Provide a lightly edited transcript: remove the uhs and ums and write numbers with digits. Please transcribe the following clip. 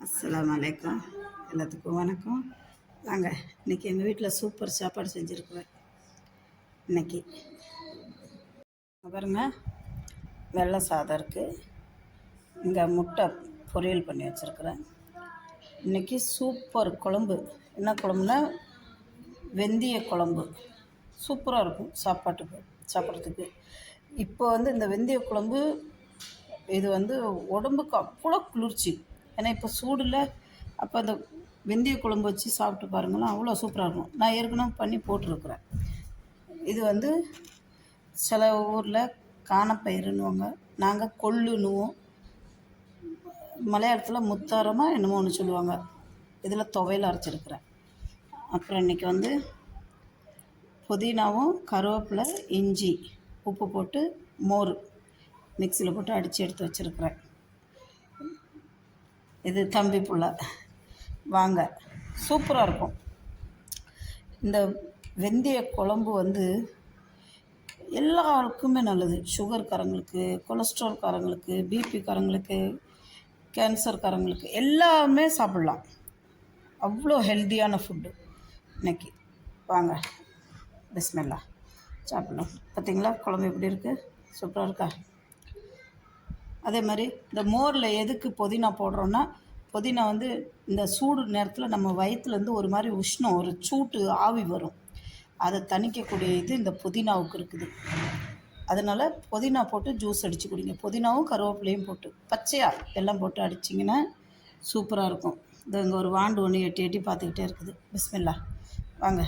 அஸ்ஸலாமு அலைக்கும். எல்லாத்துக்கும் வணக்கம். வாங்க, இன்றைக்கி எங்கள் வீட்டில் சூப்பர் சாப்பாடு செஞ்சுருக்குறேன். இன்றைக்கி பாருங்க, வெள்ளை சாதம் இருக்குது, இங்கே முட்டை பொரியல் பண்ணி வச்சுருக்குறேன். இன்றைக்கி சூப்பர் குழம்பு. என்ன குழம்புனா வெந்தய குழம்பு. சூப்பராக இருக்கும் சாப்பிட்றதுக்கு. இப்போ இந்த வெந்தய குழம்பு இது உடம்புக்கு அவ்வளோ குளிர்ச்சி. ஏன்னா இப்போ சூடில் அப்போ அந்த வெந்தய குழம்பு வச்சு சாப்பிட்டு பாருங்களேன், அவ்வளோ சூப்பராக இருக்கும். நான் ஏற்கனவே பண்ணி போட்டிருக்கிறேன். இது சில ஊரில் காணப்பயிருன்னுவாங்க, நாங்கள் கொள்ளுன்னுவோம், மலையாளத்தில் முத்தாரமாக என்னமோ ஒன்று சொல்லுவாங்க. இதில் துவையல் அரைச்சிருக்கிறேன். அப்புறம் இன்றைக்கி புதினாவும் கருவேப்பிலை இஞ்சி உப்பு போட்டு மோர் மிக்சியில் போட்டு அடித்து எடுத்து வச்சுருக்கிறேன். இது தம்பி புள்ள. வாங்க, சூப்பராக இருக்கும். இந்த வெந்தய குழம்பு எல்லாருக்குமே நல்லது. சுகர்காரங்களுக்கு, கொலஸ்ட்ரால்காரங்களுக்கு, பிபிக்காரங்களுக்கு, கேன்சர்காரங்களுக்கு எல்லாமே சாப்பிட்லாம். அவ்வளோ ஹெல்த்தியான ஃபுட்டு இன்றைக்கி. வாங்க, பிஸ்மில்லா சாப்பிட்லாம். பார்த்திங்களா குழம்பு எப்படி இருக்குது? சூப்பராக இருக்கா? அதே மாதிரி இந்த மோரில் எதுக்கு புதினா போடுறோன்னா, புதினா இந்த சூடு நேரத்தில் நம்ம வயிற்றுலேருந்து ஒரு மாதிரி உஷ்ணம், ஒரு சூட்டு ஆவி வரும். அதை தணிக்கக்கூடிய இது இந்த புதினாவுக்கு இருக்குது. அதனால் புதினா போட்டு ஜூஸ் அடித்து குடிங்க. புதினாவும் கருவேப்பிலையும் போட்டு பச்சையாக எல்லாம் போட்டு அடிச்சிங்கன்னா சூப்பராக இருக்கும். இங்கே ஒரு வாண்டு ஒன்று எட்டி எட்டி பார்த்துக்கிட்டே இருக்குது. பிஸ்மில்லா. வாங்க.